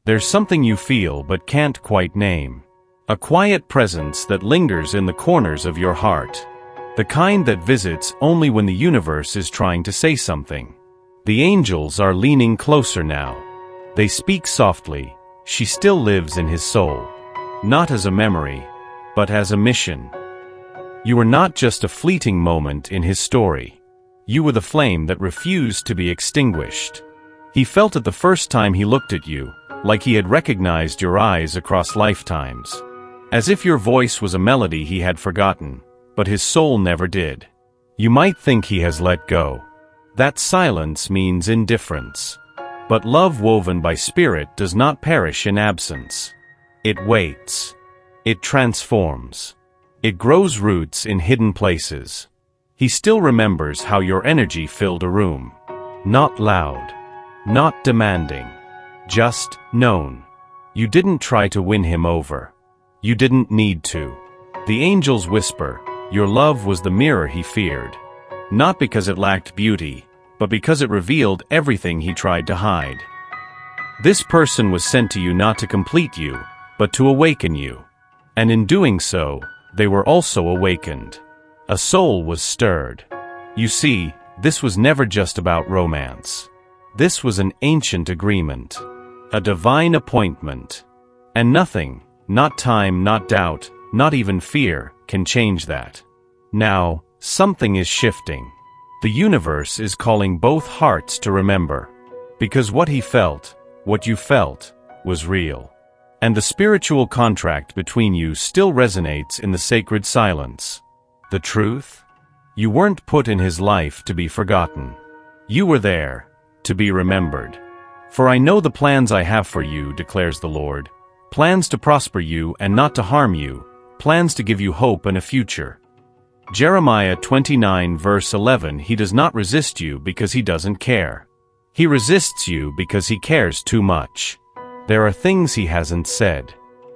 There's something you feel but can't quite name. A quiet presence that lingers in the corners of your heart. The kind that visits only when the universe is trying to say something. The angels are leaning closer now. They speak softly. She still lives in his soul. Not as a memory, but as a mission. You were not just a fleeting moment in his story. You were the flame that refused to be extinguished. He felt it the first time he looked at you, like he had recognized your eyes across lifetimes. As if your voice was a melody he had forgotten, but his soul never did. You might think he has let go. That silence means indifference. But love woven by spirit does not perish in absence. It waits. It transforms. It grows roots in hidden places. He still remembers how your energy filled a room. Not loud. Not demanding. Just known. You didn't try to win him over. You didn't need to. The angels whisper, your love was the mirror he feared. Not because it lacked beauty, but because it revealed everything he tried to hide. This person was sent to you not to complete you, but to awaken you. And in doing so, they were also awakened. A soul was stirred. You see, this was never just about romance. This was an ancient agreement. A divine appointment. And nothing, not time, not doubt, not even fear, can change that. Now, something is shifting. The universe is calling both hearts to remember. Because what he felt, what you felt, was real. And the spiritual contract between you still resonates in the sacred silence. The truth? You weren't put in his life to be forgotten. You were there, to be remembered. For I know the plans I have for you, declares the Lord. Plans to prosper you and not to harm you. Plans to give you hope and a future. Jeremiah 29 verse 11. He does not resist you because he doesn't care. He resists you because he cares too much. There are things he hasn't said.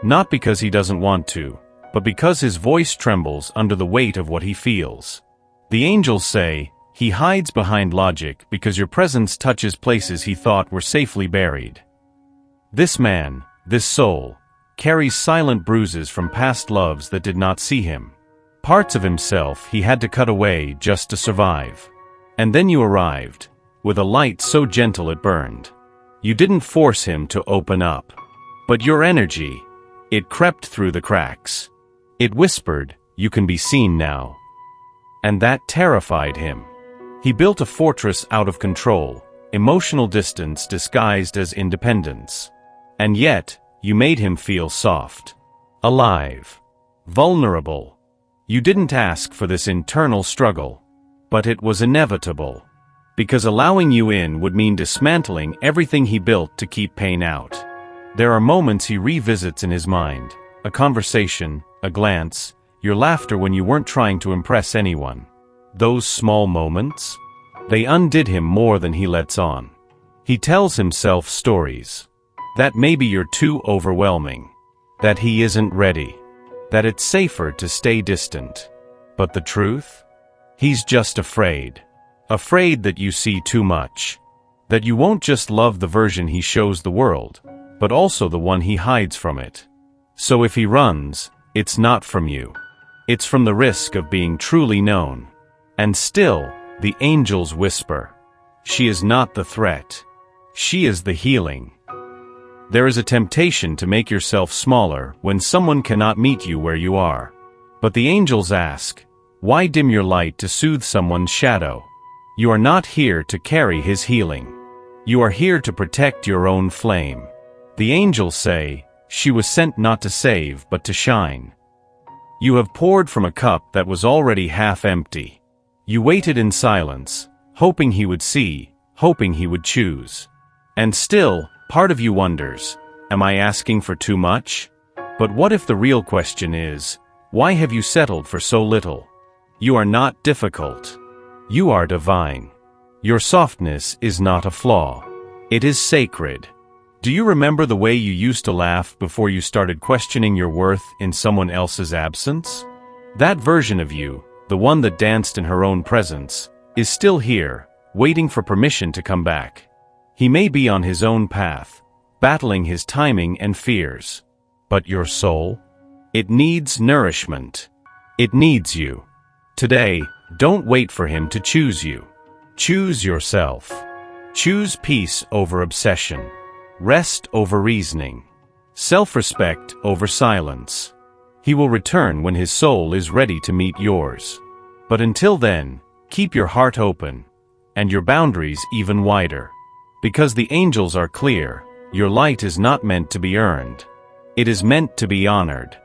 Not because he doesn't want to, but because his voice trembles under the weight of what he feels. The angels say, he hides behind logic because your presence touches places he thought were safely buried. This man, this soul, carries silent bruises from past loves that did not see him. Parts of himself he had to cut away just to survive. And then you arrived, with a light so gentle it burned. You didn't force him to open up. But your energy, it crept through the cracks. It whispered, you can be seen now. And that terrified him. He built a fortress out of control, emotional distance disguised as independence. And yet, you made him feel soft, alive, vulnerable. You didn't ask for this internal struggle, but it was inevitable. Because allowing you in would mean dismantling everything he built to keep pain out. There are moments he revisits in his mind, a conversation, a glance, your laughter when you weren't trying to impress anyone. Those small moments? They undid him more than he lets on. He tells himself stories. That maybe you're too overwhelming. That he isn't ready. That it's safer to stay distant. But the truth? He's just afraid. Afraid that you see too much. That you won't just love the version he shows the world, but also the one he hides from it. So if he runs, it's not from you. It's from the risk of being truly known. And still, the angels whisper. She is not the threat. She is the healing. There is a temptation to make yourself smaller when someone cannot meet you where you are. But the angels ask, why dim your light to soothe someone's shadow? You are not here to carry his healing. You are here to protect your own flame. The angels say, she was sent not to save but to shine. You have poured from a cup that was already half empty. You waited in silence, hoping he would see, hoping he would choose. And still, part of you wonders, am I asking for too much? But what if the real question is, why have you settled for so little? You are not difficult. You are divine. Your softness is not a flaw. It is sacred. Do you remember the way you used to laugh before you started questioning your worth in someone else's absence? That version of you, the one that danced in her own presence, is still here, waiting for permission to come back. He may be on his own path, battling his timing and fears. But your soul? It needs nourishment. It needs you. Today, don't wait for him to choose you. Choose yourself. Choose peace over obsession. Rest over reasoning. Self-respect over silence. He will return when his soul is ready to meet yours. But until then, keep your heart open, and your boundaries even wider. Because the angels are clear, your light is not meant to be earned. It is meant to be honored.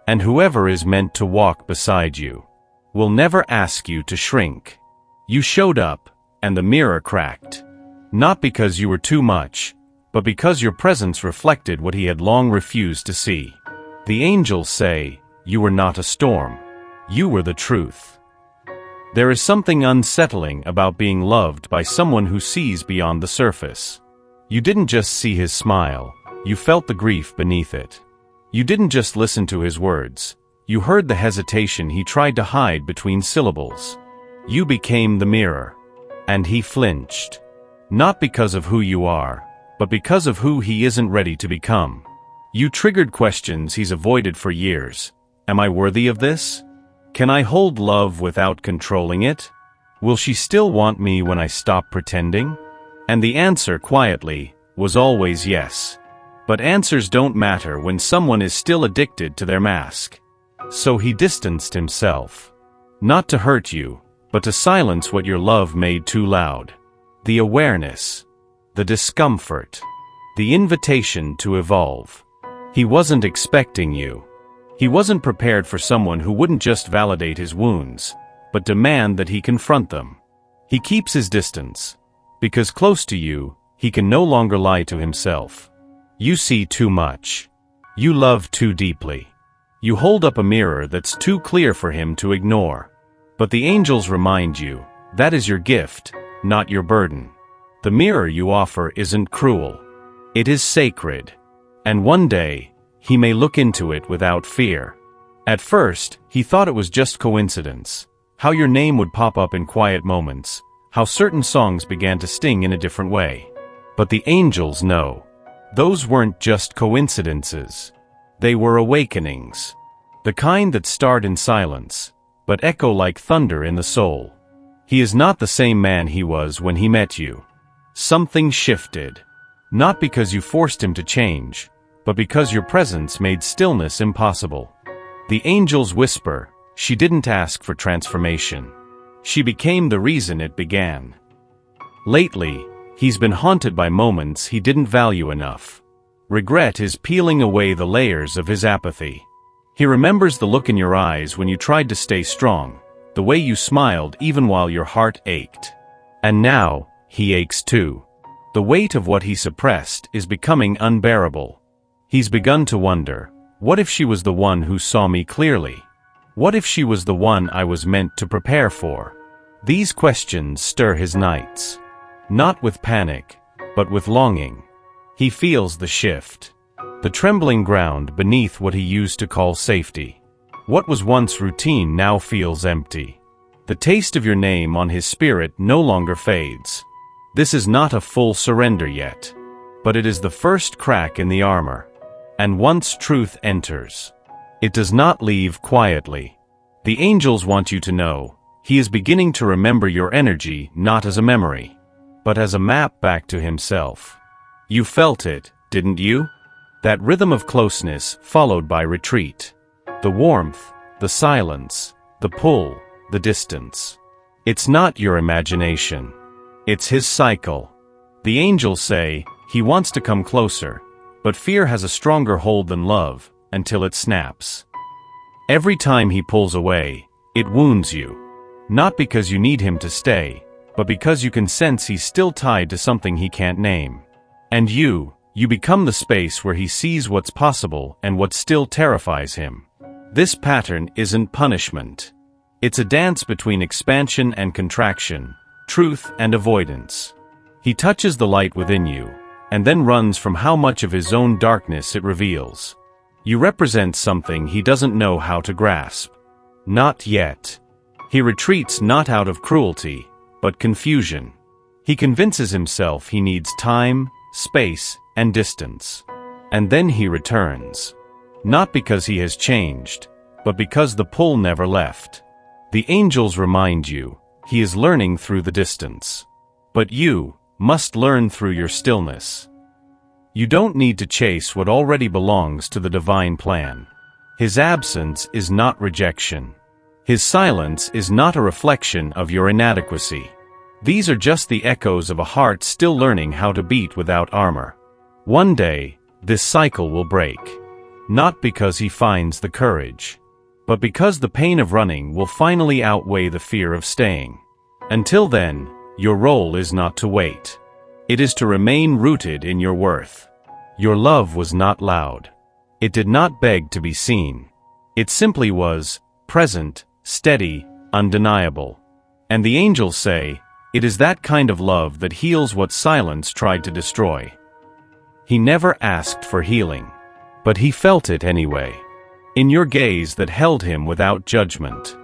And whoever is meant to walk beside you will never ask you to shrink. You showed up, and the mirror cracked. Not because you were too much, but because your presence reflected what he had long refused to see. The angels say, you were not a storm. You were the truth. There is something unsettling about being loved by someone who sees beyond the surface. You didn't just see his smile, you felt the grief beneath it. You didn't just listen to his words, you heard the hesitation he tried to hide between syllables. You became the mirror. And he flinched. Not because of who you are, but because of who he isn't ready to become. You triggered questions he's avoided for years. Am I worthy of this? Can I hold love without controlling it? Will she still want me when I stop pretending? And the answer, quietly, was always yes. But answers don't matter when someone is still addicted to their mask. So he distanced himself. Not to hurt you, but to silence what your love made too loud. The awareness. The discomfort. The invitation to evolve. He wasn't expecting you. He wasn't prepared for someone who wouldn't just validate his wounds, but demand that he confront them. He keeps his distance, because close to you, he can no longer lie to himself. You see too much. You love too deeply. You hold up a mirror that's too clear for him to ignore. But the angels remind you, that is your gift, not your burden. The mirror you offer isn't cruel. It is sacred. And one day, he may look into it without fear. At first, he thought it was just coincidence. How your name would pop up in quiet moments. How certain songs began to sting in a different way. But the angels know. Those weren't just coincidences. They were awakenings. The kind that start in silence, but echo like thunder in the soul. He is not the same man he was when he met you. Something shifted. Not because you forced him to change, but because your presence made stillness impossible. The angels whisper, she didn't ask for transformation. She became the reason it began. Lately, he's been haunted by moments he didn't value enough. Regret is peeling away the layers of his apathy. He remembers the look in your eyes when you tried to stay strong, the way you smiled even while your heart ached. And now, he aches too. The weight of what he suppressed is becoming unbearable. He's begun to wonder, what if she was the one who saw me clearly? What if she was the one I was meant to prepare for? These questions stir his nights. Not with panic, but with longing. He feels the shift. The trembling ground beneath what he used to call safety. What was once routine now feels empty. The taste of your name on his spirit no longer fades. This is not a full surrender yet, but it is the first crack in the armor. And once truth enters, it does not leave quietly. The angels want you to know, he is beginning to remember your energy not as a memory, but as a map back to himself. You felt it, didn't you? That rhythm of closeness followed by retreat. The warmth, the silence, the pull, the distance. It's not your imagination. It's his cycle. The angels say, he wants to come closer, but fear has a stronger hold than love, until it snaps. Every time he pulls away, it wounds you. Not because you need him to stay, but because you can sense he's still tied to something he can't name. And you become the space where he sees what's possible and what still terrifies him. This pattern isn't punishment. It's a dance between expansion and contraction, truth and avoidance. He touches the light within you, and then runs from how much of his own darkness it reveals. You represent something he doesn't know how to grasp. Not yet. He retreats not out of cruelty, but confusion. He convinces himself he needs time, space, and distance. And then he returns. Not because he has changed, but because the pull never left. The angels remind you, he is learning through the distance. But you must learn through your stillness. You don't need to chase what already belongs to the divine plan. His absence is not rejection. His silence is not a reflection of your inadequacy. These are just the echoes of a heart still learning how to beat without armor. One day, this cycle will break. Not because he finds the courage, but because the pain of running will finally outweigh the fear of staying. Until then, your role is not to wait. It is to remain rooted in your worth. Your love was not loud. It did not beg to be seen. It simply was, present, steady, undeniable. And the angels say, it is that kind of love that heals what silence tried to destroy. He never asked for healing, but he felt it anyway. In your gaze that held him without judgment.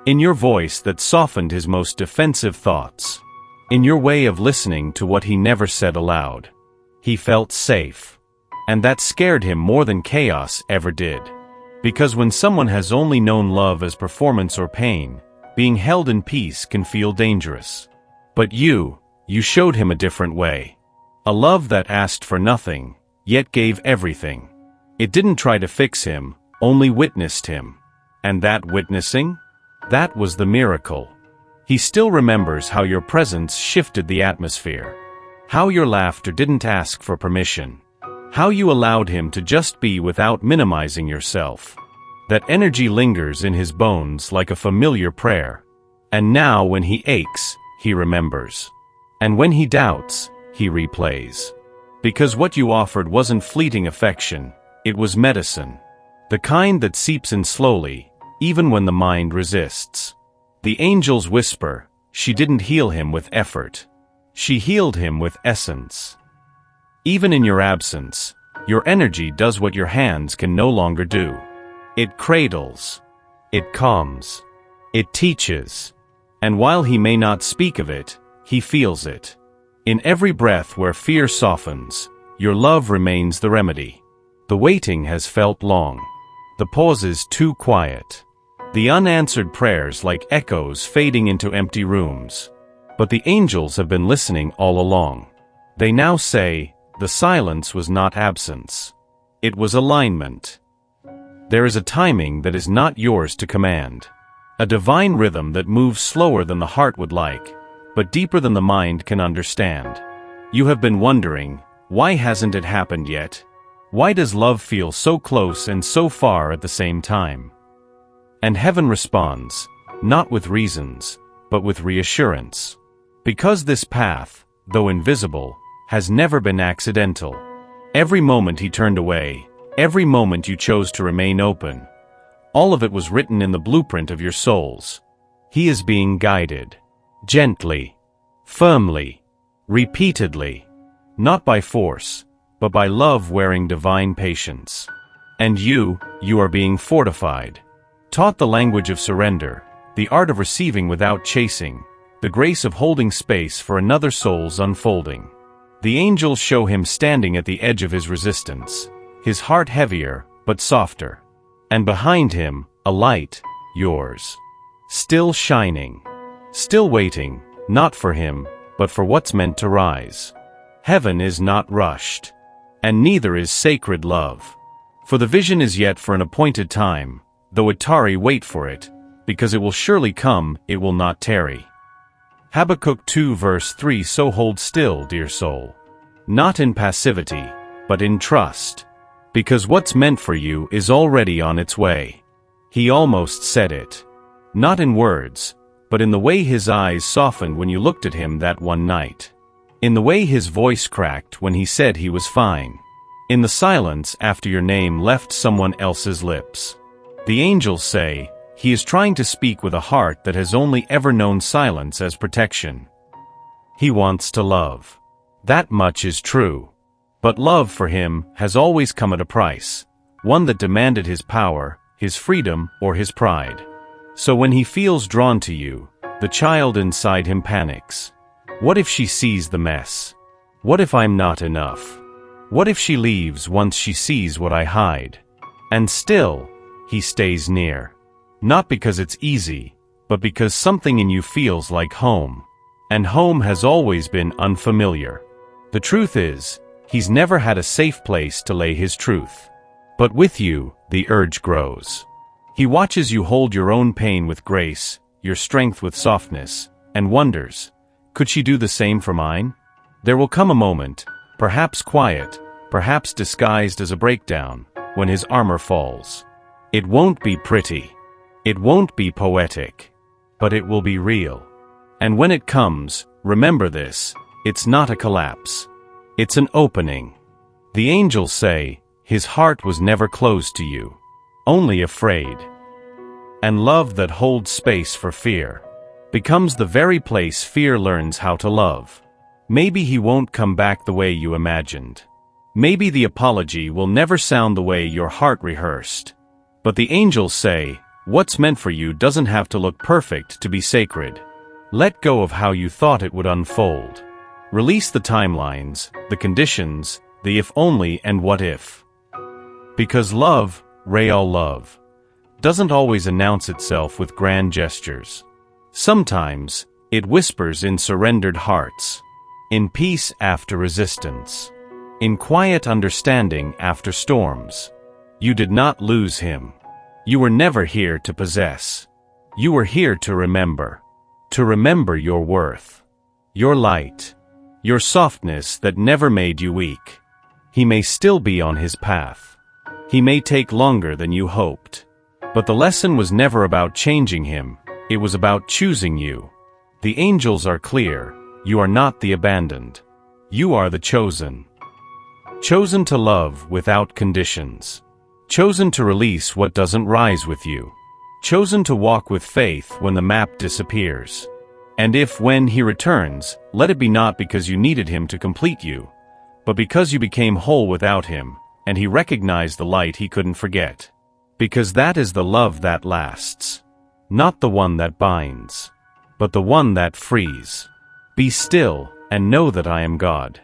In your voice that softened his most defensive thoughts. In your way of listening to what he never said aloud. He felt safe. And that scared him more than chaos ever did. Because when someone has only known love as performance or pain, being held in peace can feel dangerous. But you showed him a different way. A love that asked for nothing, yet gave everything. It didn't try to fix him, only witnessed him. And that witnessing? That was the miracle. He still remembers how your presence shifted the atmosphere. How your laughter didn't ask for permission. How you allowed him to just be without minimizing yourself. That energy lingers in his bones like a familiar prayer. And now when he aches, he remembers. And when he doubts, he replays. Because what you offered wasn't fleeting affection, it was medicine. The kind that seeps in slowly, even when the mind resists. The angels whisper, she didn't heal him with effort. She healed him with essence. Even in your absence, your energy does what your hands can no longer do. It cradles. It calms. It teaches. And while he may not speak of it, he feels it. In every breath where fear softens, your love remains the remedy. The waiting has felt long. The pauses too quiet. The unanswered prayers like echoes fading into empty rooms. But the angels have been listening all along. They now say, the silence was not absence. It was alignment. There is a timing that is not yours to command. A divine rhythm that moves slower than the heart would like, but deeper than the mind can understand. You have been wondering, why hasn't it happened yet? Why does love feel so close and so far at the same time? And heaven responds, not with reasons, but with reassurance. Because this path, though invisible, has never been accidental. Every moment he turned away, every moment you chose to remain open, all of it was written in the blueprint of your souls. He is being guided. Gently. Firmly. Repeatedly. Not by force, but by love wearing divine patience. And you are being fortified. Taught the language of surrender, the art of receiving without chasing, the grace of holding space for another soul's unfolding. The angels show him standing at the edge of his resistance, his heart heavier, but softer. And behind him, a light, yours. Still shining. Still waiting, not for him, but for what's meant to rise. Heaven is not rushed. And neither is sacred love. For the vision is yet for an appointed time, though it tarry wait for it, because it will surely come, it will not tarry. Habakkuk 2 verse 3 So hold still, dear soul. Not in passivity, but in trust. Because what's meant for you is already on its way. He almost said it. Not in words, but in the way his eyes softened when you looked at him that one night. In the way his voice cracked when he said he was fine. In the silence after your name left someone else's lips. The angels say, he is trying to speak with a heart that has only ever known silence as protection. He wants to love. That much is true. But love for him has always come at a price, one that demanded his power, his freedom, or his pride. So when he feels drawn to you, the child inside him panics. What if she sees the mess? What if I'm not enough? What if she leaves once she sees what I hide? And still, he stays near. Not because it's easy, but because something in you feels like home. And home has always been unfamiliar. The truth is, he's never had a safe place to lay his truth. But with you, the urge grows. He watches you hold your own pain with grace, your strength with softness, and wonders, could she do the same for mine? There will come a moment, perhaps quiet, perhaps disguised as a breakdown, when his armor falls. It won't be pretty. It won't be poetic. But it will be real. And when it comes, remember this, it's not a collapse. It's an opening. The angels say, his heart was never closed to you, only afraid. And love that holds space for fear becomes the very place fear learns how to love. Maybe he won't come back the way you imagined. Maybe the apology will never sound the way your heart rehearsed. But the angels say, what's meant for you doesn't have to look perfect to be sacred. Let go of how you thought it would unfold. Release the timelines, the conditions, the if only and what if. Because love, real love, doesn't always announce itself with grand gestures. Sometimes, it whispers in surrendered hearts, in peace after resistance, in quiet understanding after storms. You did not lose him. You were never here to possess. You were here to remember your worth, your light, your softness that never made you weak. He may still be on his path. He may take longer than you hoped. But the lesson was never about changing him, it was about choosing you. The angels are clear, you are not the abandoned. You are the chosen. Chosen to love without conditions. Chosen to release what doesn't rise with you. Chosen to walk with faith when the map disappears. And if, when he returns, let it be not because you needed him to complete you, but because you became whole without him, and he recognized the light he couldn't forget. Because that is the love that lasts. Not the one that binds, but the one that frees. Be still, and know that I am God.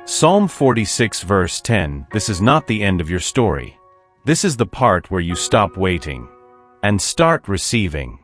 Psalm 46 verse 10, this is not the end of your story. This is the part where you stop waiting and start receiving.